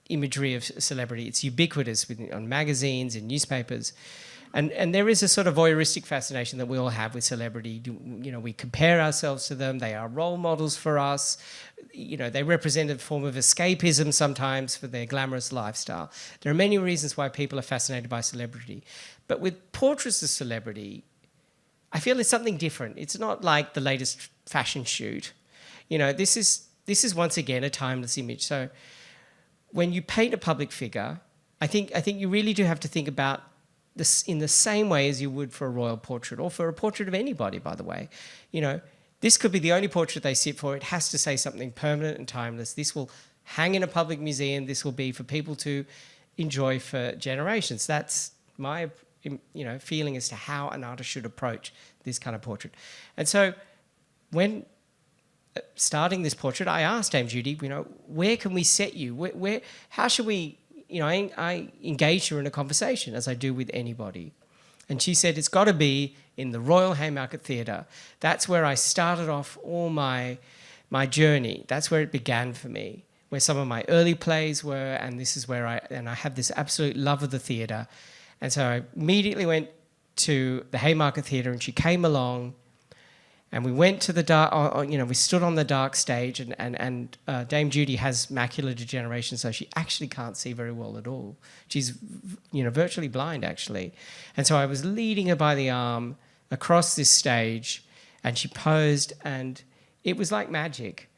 imagery of celebrity. It's ubiquitous on magazines and newspapers. And there is a sort of voyeuristic fascination that we all have with celebrity. We compare ourselves to them. They are role models for us. They represent a form of escapism sometimes for their glamorous lifestyle. There are many reasons why people are fascinated by celebrity. But with portraits of celebrity, I feel it's something different. It's not like the latest fashion shoot. This is once again a timeless image. So when you paint a public figure, I think you really do have to think about this in the same way as you would for a royal portrait, or for a portrait of anybody, by the way. This could be the only portrait they sit for. It has to say something permanent and timeless. This will hang in a public museum. This will be for people to enjoy for generations. That's my feeling as to how an artist should approach this kind of portrait. And so when starting this portrait, I asked Dame Judy, where can we set you? How should we, I engaged her in a conversation, as I do with anybody. And she said, it's got to be in the Royal Haymarket Theatre. That's where I started off all my journey. That's where it began for me, where some of my early plays were, and this is where I have this absolute love of the theatre. And so I immediately went to the Haymarket Theatre, and she came along, and we went to the dark, we stood on the dark stage, and Dame Judy has macular degeneration, so she actually can't see very well at all. She's, virtually blind, actually. And so I was leading her by the arm across this stage, and she posed, and it was like magic.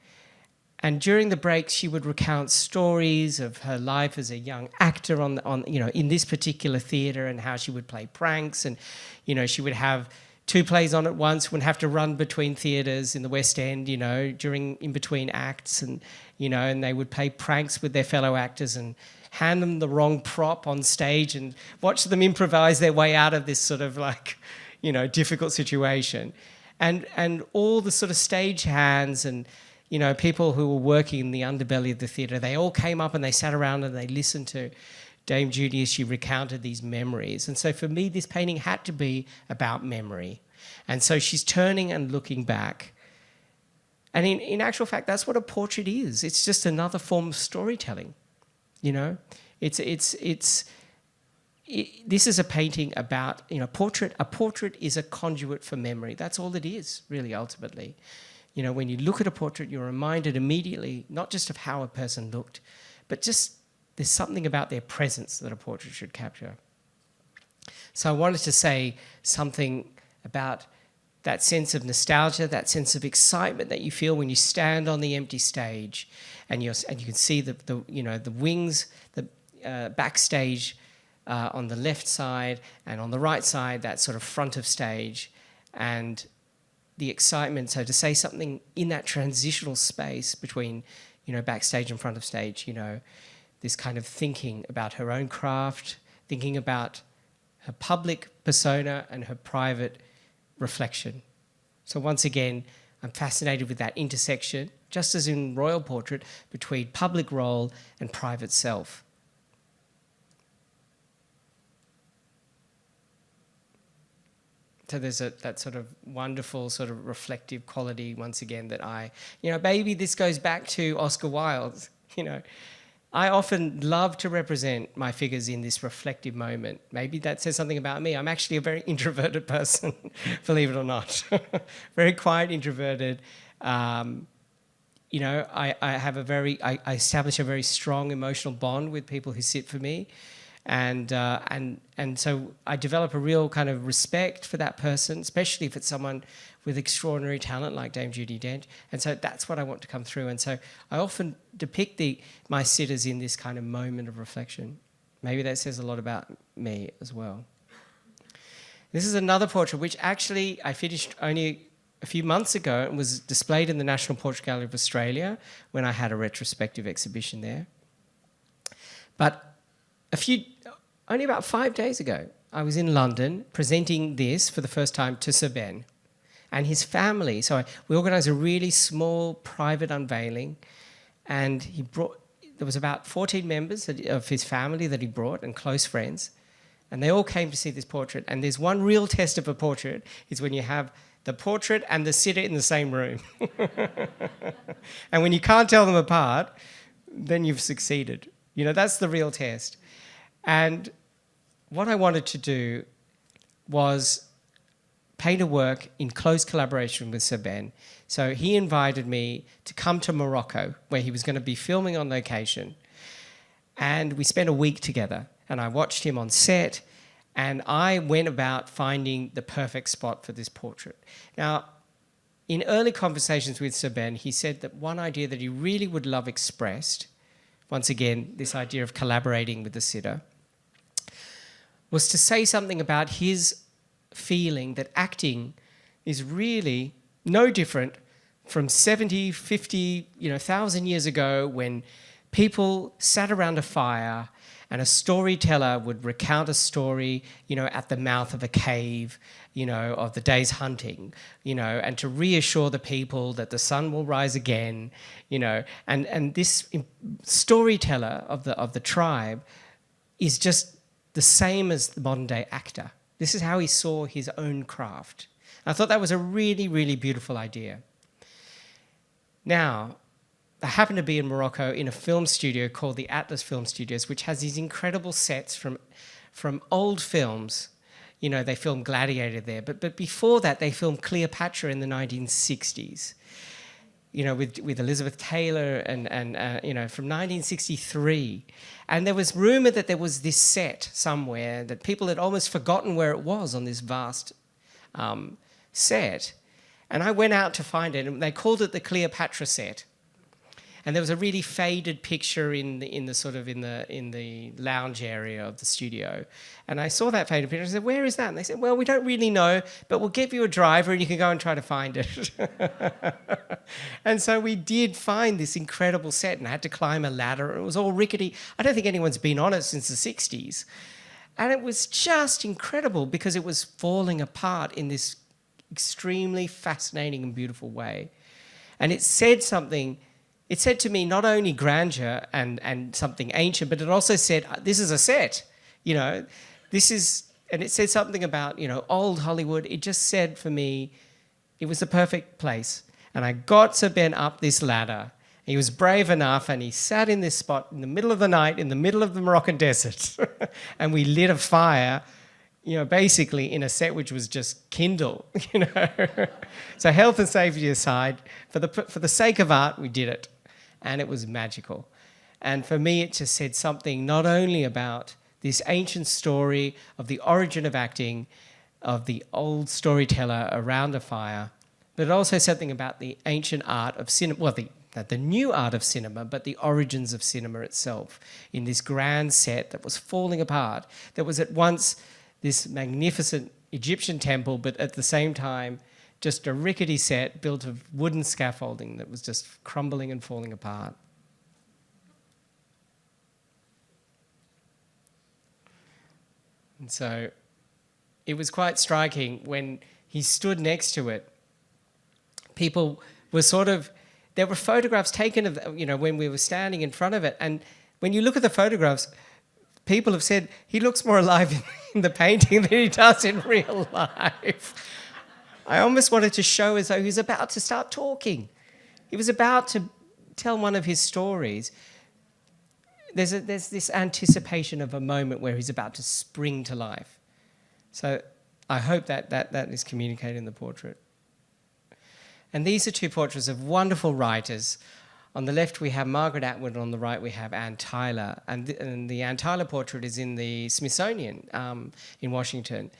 And during the breaks, she would recount stories of her life as a young actor in this particular theatre, and how she would play pranks, and, she would have 2 plays on at once, would have to run between theatres in the West End, in between acts, and, and they would play pranks with their fellow actors and hand them the wrong prop on stage and watch them improvise their way out of this sort of difficult situation. And all the sort of stage hands and, people who were working in the underbelly of the theatre, they all came up and they sat around and they listened to Dame Judy as she recounted these memories. And so for me, this painting had to be about memory. And so she's turning and looking back. And in actual fact, that's what a portrait is. It's just another form of storytelling. This is a painting about, a portrait is a conduit for memory. That's all it is, really, ultimately. When you look at a portrait, you're reminded immediately, not just of how a person looked, but just there's something about their presence that a portrait should capture. So I wanted to say something about that sense of nostalgia, that sense of excitement that you feel when you stand on the empty stage, and you can see the wings, the backstage on the left side, and on the right side, that sort of front of stage, and the excitement. So to say something in that transitional space between, backstage and front of stage, this kind of thinking about her own craft, thinking about her public persona and her private reflection. So once again, I'm fascinated with that intersection, just as in royal portrait, between public role and private self. So there's that sort of wonderful sort of reflective quality, once again, that maybe this goes back to Oscar Wilde, I often love to represent my figures in this reflective moment. Maybe that says something about me. I'm actually a very introverted person, believe it or not. Very quiet, introverted. I establish a very strong emotional bond with people who sit for me. And so I develop a real kind of respect for that person, especially if it's someone with extraordinary talent like Dame Judi Dench. And so that's what I want to come through. And so I often depict my sitters in this kind of moment of reflection. Maybe that says a lot about me as well. This is another portrait which actually I finished only a few months ago and was displayed in the National Portrait Gallery of Australia when I had a retrospective exhibition there. But only about 5 days ago, I was in London presenting this for the first time to Sir Ben and his family. So we organised a really small private unveiling, and there was about 14 members of his family that he brought and close friends. And they all came to see this portrait. And there's one real test of a portrait is when you have the portrait and the sitter in the same room. And when you can't tell them apart, then you've succeeded. You know, that's the real test. And what I wanted to do was paint a work in close collaboration with Sir Ben. So he invited me to come to Morocco, where he was going to be filming on location. And we spent a week together. And I watched him on set, and I went about finding the perfect spot for this portrait. Now, in early conversations with Sir Ben, he said that one idea that he really would love expressed, once again, this idea of collaborating with the sitter, was to say something about his feeling that acting is really no different from 70, 50, 1,000 years ago, when people sat around a fire and a storyteller would recount a story, at the mouth of a cave, of the day's hunting, and to reassure the people that the sun will rise again, and this storyteller of the tribe is just the same as the modern day actor. This is how he saw his own craft. I thought that was a really, really beautiful idea. Now, I happened to be in Morocco in a film studio called the Atlas Film Studios, which has these incredible sets from old films. They filmed Gladiator there, but before that they filmed Cleopatra in the 1960s. With Elizabeth Taylor and from 1963. And there was rumour that there was this set somewhere that people had almost forgotten where it was on this vast set. And I went out to find it, and they called it the Cleopatra set. And there was a really faded picture in the lounge area of the studio. And I saw that faded picture and I said, "Where is that?" And they said, "Well, we don't really know, but we'll give you a driver and you can go and try to find it." And so we did find this incredible set, and I had to climb a ladder. It was all rickety. I don't think anyone's been on it since the 60s. And it was just incredible because it was falling apart in this extremely fascinating and beautiful way. And it said something. It said to me not only grandeur and something ancient, but it also said, this is a set, and it said something about, old Hollywood. It just said for me, it was the perfect place. And I got Sir Ben up this ladder. He was brave enough, and he sat in this spot in the middle of the night, in the middle of the Moroccan desert, and we lit a fire, basically in a set which was just kindle, So health and safety aside, for the sake of art, we did it. And it was magical. And for me, it just said something not only about this ancient story of the origin of acting, of the old storyteller around a fire, but it also said something about the ancient art of cinema, well, the new art of cinema, but the origins of cinema itself, in this grand set that was falling apart, that was at once this magnificent Egyptian temple, but at the same time, just a rickety set built of wooden scaffolding that was just crumbling and falling apart. And so it was quite striking when he stood next to it. People were there were photographs taken of, when we were standing in front of it. And when you look at the photographs, people have said he looks more alive in the painting than he does in real life. I almost wanted to show as though he was about to start talking. He was about to tell one of his stories. There's this anticipation of a moment where he's about to spring to life. So I hope that is communicated in the portrait. And these are two portraits of wonderful writers. On the left we have Margaret Atwood, on the right we have Anne Tyler. And the Anne Tyler portrait is in the Smithsonian in Washington.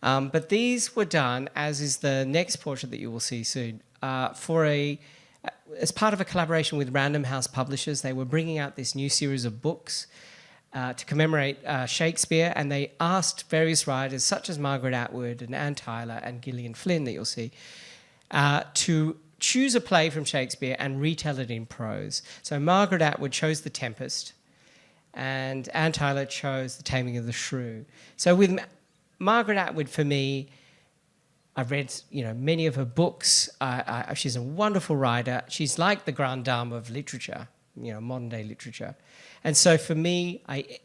But these were done, as is the next portrait that you will see soon, as part of a collaboration with Random House Publishers. They were bringing out this new series of books to commemorate Shakespeare, and they asked various writers, such as Margaret Atwood and Anne Tyler and Gillian Flynn, that you'll see, to choose a play from Shakespeare and retell it in prose. So Margaret Atwood chose The Tempest, and Anne Tyler chose The Taming of the Shrew. So with Margaret Atwood, for me, I've read, many of her books. She's a wonderful writer. She's like the grande dame of literature, modern day literature. And so for me,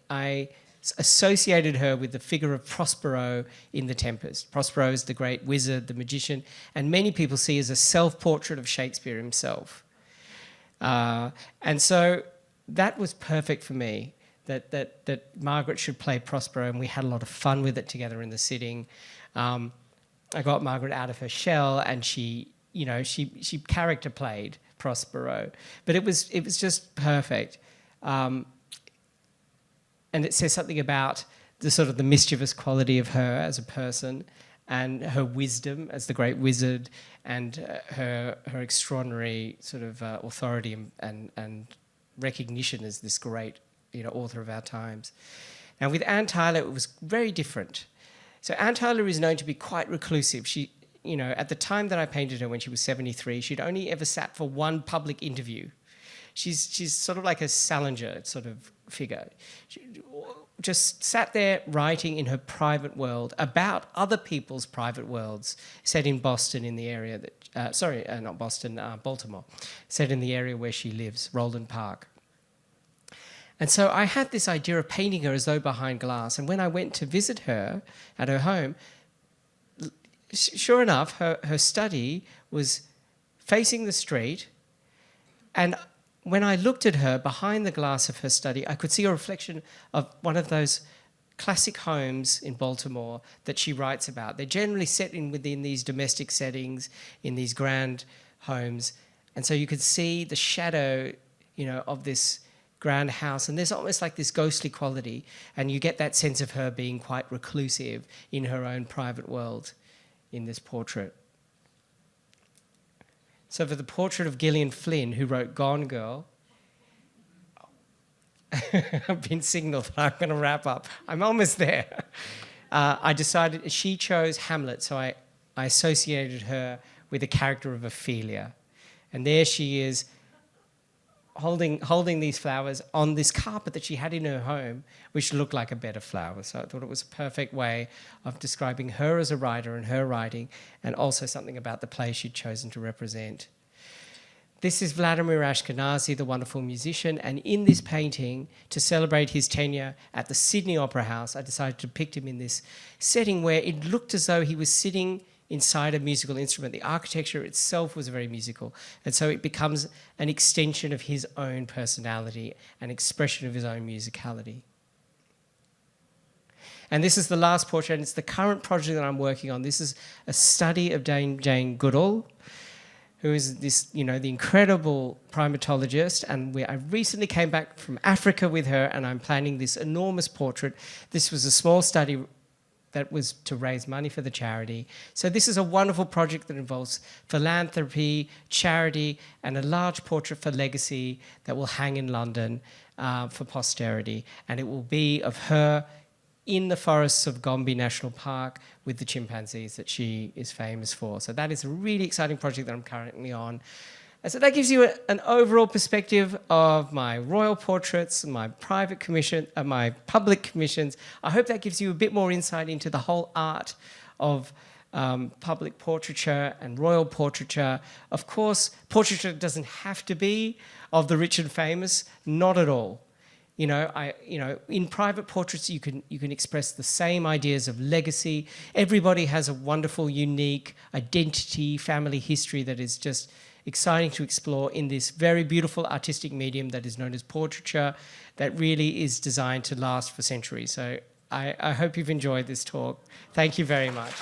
I associated her with the figure of Prospero in The Tempest. Prospero is the great wizard, the magician, and many people see as a self-portrait of Shakespeare himself. And so that was perfect for me, that Margaret should play Prospero, and we had a lot of fun with it together in the sitting. I got Margaret out of her shell, and she character played Prospero, but it was just perfect. And it says something about the sort of the mischievous quality of her as a person, and her wisdom as the great wizard, and her extraordinary sort of authority and recognition as this great author of our times. Now with Anne Tyler, it was very different. So Anne Tyler is known to be quite reclusive. She, at the time that I painted her when she was 73, she'd only ever sat for one public interview. She's sort of like a Salinger sort of figure. She just sat there writing in her private world about other people's private worlds, set in Boston in the area that, not Boston, Baltimore, set in the area where she lives, Roland Park. And so I had this idea of painting her as though behind glass. And when I went to visit her at her home, sure enough, her study was facing the street. And when I looked at her behind the glass of her study, I could see a reflection of one of those classic homes in Baltimore that she writes about. They're generally set within these domestic settings, in these grand homes. And so you could see the shadow, of this grand house, and there's almost like this ghostly quality, and you get that sense of her being quite reclusive in her own private world in this portrait. So for the portrait of Gillian Flynn, who wrote Gone Girl, I've been signalled that I'm going to wrap up. I'm almost there. I decided she chose Hamlet, so I associated her with the character of Ophelia. And there she is, holding these flowers on this carpet that she had in her home, which looked like a bed of flowers. So I thought it was a perfect way of describing her as a writer and her writing, and also something about the play she'd chosen to represent. This is Vladimir Ashkenazy, the wonderful musician, and in this painting, to celebrate his tenure at the Sydney Opera House, I decided to depict him in this setting where it looked as though he was sitting inside a musical instrument. The architecture itself was very musical, and so it becomes an extension of his own personality, an expression of his own musicality. And this is the last portrait, and it's the current project that I'm working on. This is a study of Dame Jane Goodall, who is this, the incredible primatologist, and I recently came back from Africa with her, and I'm planning this enormous portrait. This was a small study that was to raise money for the charity. So this is a wonderful project that involves philanthropy, charity, and a large portrait for legacy that will hang in London for posterity. And it will be of her in the forests of Gombe National Park with the chimpanzees that she is famous for. So that is a really exciting project that I'm currently on. And so that gives you an overall perspective of my royal portraits, my private commission, my public commissions. I hope that gives you a bit more insight into the whole art of public portraiture and royal portraiture. Of course, portraiture doesn't have to be of the rich and famous, not at all. In private portraits, you can express the same ideas of legacy. Everybody has a wonderful, unique identity, family history that is just exciting to explore in this very beautiful artistic medium that is known as portraiture, that really is designed to last for centuries. So I hope you've enjoyed this talk. Thank you very much.